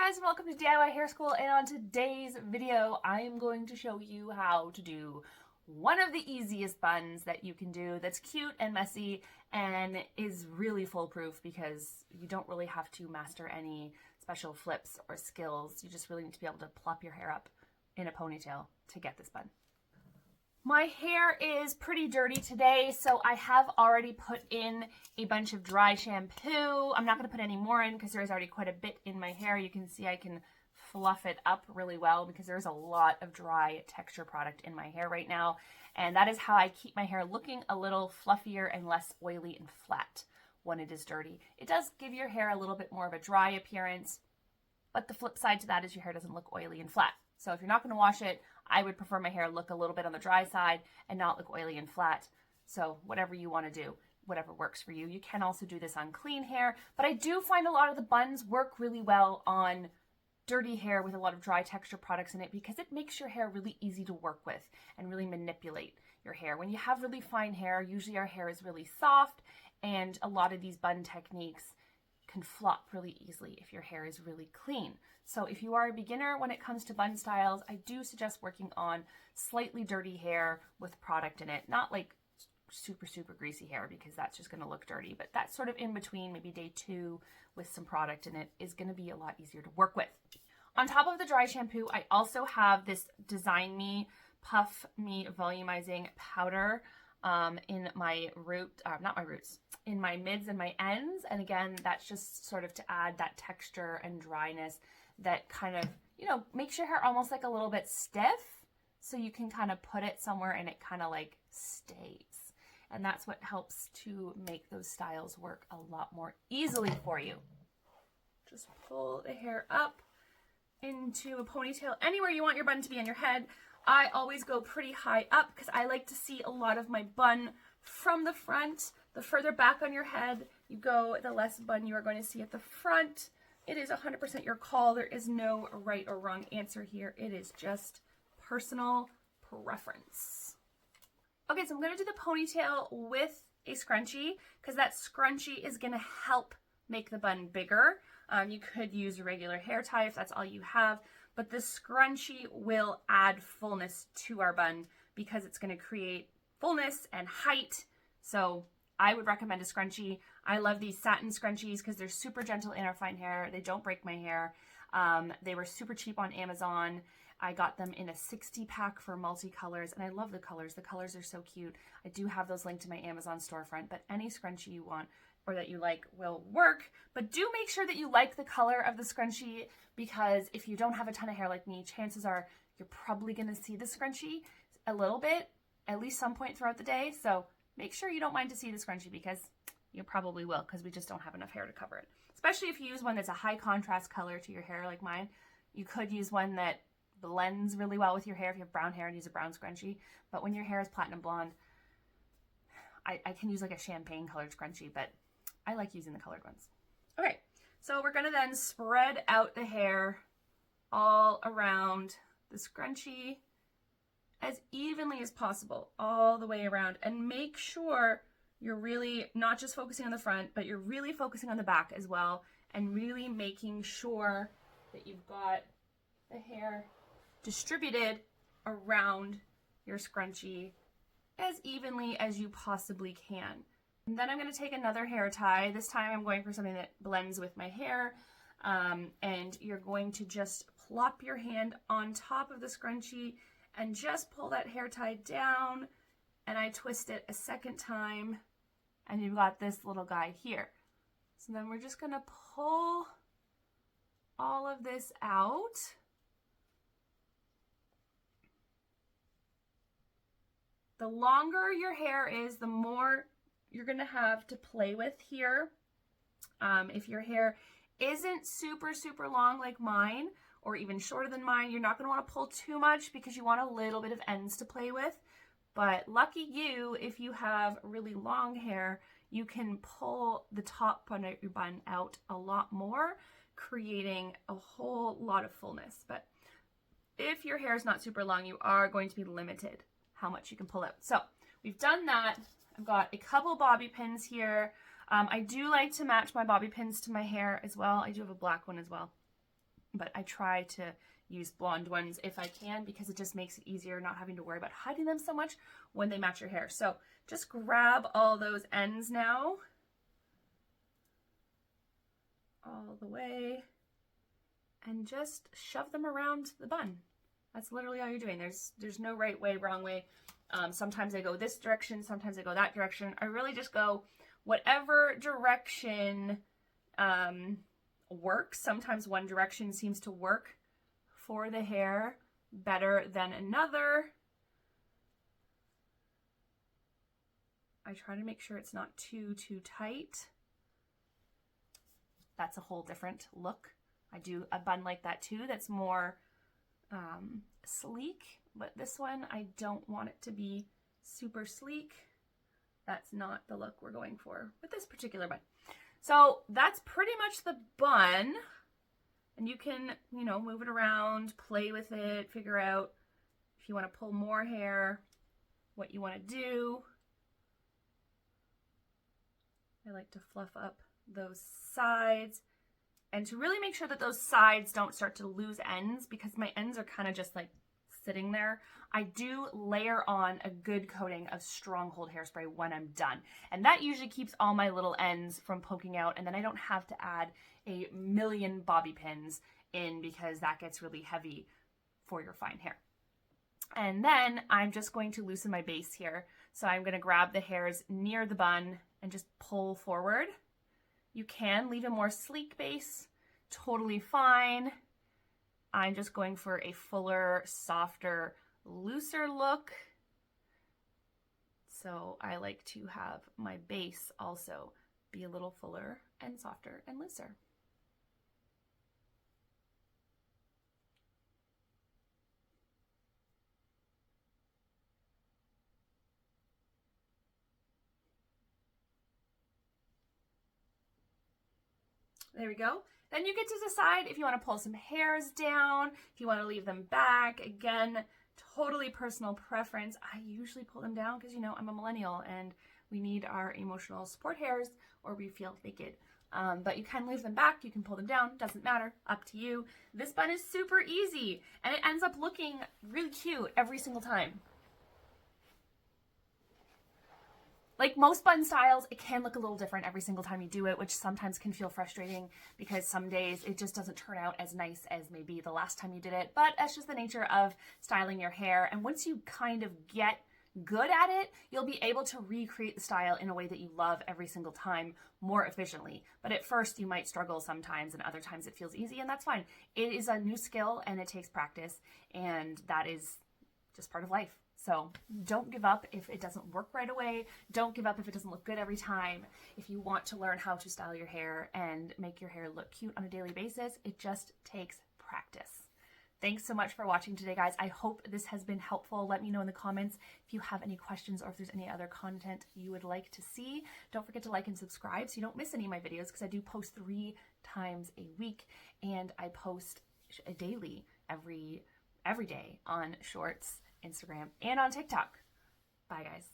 guys, and welcome to DIY Hair School. And on today's video, I am going to show you how to do one of the easiest buns that you can do that's cute and messy and is really foolproof because you don't really have to master any special flips or skills. You just really need to be able to plop your hair up in a ponytail to get this bun. My hair is pretty dirty today, so I have already put in a bunch of dry shampoo. I'm not going to put any more in because there's already quite a bit in my hair. You can see I can fluff it up really well because there's a lot of dry texture product in my hair right now. And that is how I keep my hair looking a little fluffier and less oily and flat when it is dirty. It does give your hair a little bit more of a dry appearance, but the flip side to that is your hair doesn't look oily and flat. So if you're not going to wash it, I would prefer my hair look a little bit on the dry side and not look oily and flat. So whatever you want to do, whatever works for you. You can also do this on clean hair, but I do find a lot of the buns work really well on dirty hair with a lot of dry texture products in it because it makes your hair really easy to work with and really manipulate your hair. When you have really fine hair, usually our hair is really soft, and a lot of these bun techniques can flop really easily if your hair is really clean. So if you are a beginner when it comes to bun styles, I do suggest working on slightly dirty hair with product in it. Not like super greasy hair because that's just going to look dirty, but that sort of in between, maybe day 2 with some product in it is going to be a lot easier to work with. On top of the dry shampoo, I also have this Design Me Puff Me Volumizing Powder in my in my mids and my ends. And again, that's just sort of to add that texture and dryness that kind of, makes your hair almost like a little bit stiff. So you can kind of put it somewhere and it kind of like stays. And that's what helps to make those styles work a lot more easily for you. Just pull the hair up into a ponytail anywhere you want your bun to be on your head. I always go pretty high up because I like to see a lot of my bun from the front. The further back on your head you go, the less bun you are going to see at the front. It is 100% your call. There is no right or wrong answer here. It is just personal preference. Okay, so I'm going to do the ponytail with a scrunchie because that scrunchie is going to help make the bun bigger. You could use a regular hair tie if that's all you have, but the scrunchie will add fullness to our bun because it's going to create fullness and height. So I would recommend a scrunchie. I love these satin scrunchies because they're super gentle in our fine hair. They don't break my hair. They were super cheap on Amazon. I got them in a 60 pack for multicolors, and I love the colors. The colors are so cute. I do have those linked to my Amazon storefront, but any scrunchie you want or that you like will work. But do make sure that you like the color of the scrunchie because if you don't have a ton of hair like me, chances are you're probably going to see the scrunchie a little bit, at least some point throughout the day. So make sure you don't mind to see the scrunchie because you probably will because we just don't have enough hair to cover it. Especially if you use one that's a high contrast color to your hair like mine. You could use one that blends really well with your hair if you have brown hair and use a brown scrunchie. But when your hair is platinum blonde, I can use like a champagne colored scrunchie, but I like using the colored ones. Okay, so we're gonna then spread out the hair all around the scrunchie as evenly as possible, all the way around, and make sure you're really not just focusing on the front, but you're really focusing on the back as well, and really making sure that you've got the hair distributed around your scrunchie as evenly as you possibly can. And then I'm going to take another hair tie. This time I'm going for something that blends with my hair, and you're going to just plop your hand on top of the scrunchie and just pull that hair tie down, and I twist it a second time, and you've got this little guy here. So then we're just going to pull all of this out. The longer your hair is, the more you're going to have to play with here. If your hair isn't super long like mine, or even shorter than mine, you're not going to want to pull too much because you want a little bit of ends to play with. But lucky you, if you have really long hair, you can pull the top part of your bun out a lot more, creating a whole lot of fullness. But if your hair is not super long, you are going to be limited how much you can pull out. So we've done that. I've got a couple bobby pins here. I do like to match my bobby pins to my hair as well. I do have a black one as well. but I try to use blonde ones if I can because it just makes it easier not having to worry about hiding them so much when they match your hair. So just grab all those ends now, all the way, and just shove them around the bun. That's literally all you're doing. There's no right way, wrong way. Sometimes I go this direction, sometimes I go that direction. I really just go whatever direction works. Sometimes one direction seems to work for the hair better than another. I try to make sure it's not too tight. That's a whole different look. I do a bun like that too that's more sleek, but this one I don't want it to be super sleek. That's not the look we're going for with this particular bun. So that's pretty much the bun, and you can, you know, move it around, play with it, figure out if you want to pull more hair, what you want to do. I like to fluff up those sides, and to really make sure that those sides don't start to lose ends, because my ends are kind of just like sitting there. I do layer on a good coating of Stronghold hairspray when I'm done, and that usually keeps all my little ends from poking out, and then I don't have to add a million bobby pins in because that gets really heavy for your fine hair. And then I'm just going to loosen my base here. So I'm going to grab the hairs near the bun and just pull forward. You can leave a more sleek base, totally fine. I'm just going for a fuller, softer, looser look. So I like to have my base also be a little fuller and softer and looser. There we go. Then you get to decide if you want to pull some hairs down, if you want to leave them back. Again, totally personal preference. I usually pull them down because, you know, I'm a millennial and we need our emotional support hairs or we feel naked. But you can leave them back, you can pull them down, doesn't matter, up to you. This bun is super easy and it ends up looking really cute every single time. Like most bun styles, it can look a little different every single time you do it, which sometimes can feel frustrating because some days it just doesn't turn out as nice as maybe the last time you did it. But that's just the nature of styling your hair. And once you kind of get good at it, you'll be able to recreate the style in a way that you love every single time more efficiently. But at first you might struggle sometimes, and other times it feels easy, and that's fine. It is a new skill and it takes practice, and that is just part of life. So don't give up if it doesn't work right away. Don't give up if it doesn't look good every time. If you want to learn how to style your hair and make your hair look cute on a daily basis, it just takes practice. Thanks so much for watching today, guys. I hope this has been helpful. Let me know in the comments if you have any questions or if there's any other content you would like to see. Don't forget to like and subscribe so you don't miss any of my videos, because I do post 3 times a week, and I post daily every day on Shorts, Instagram, and on TikTok. Bye, guys.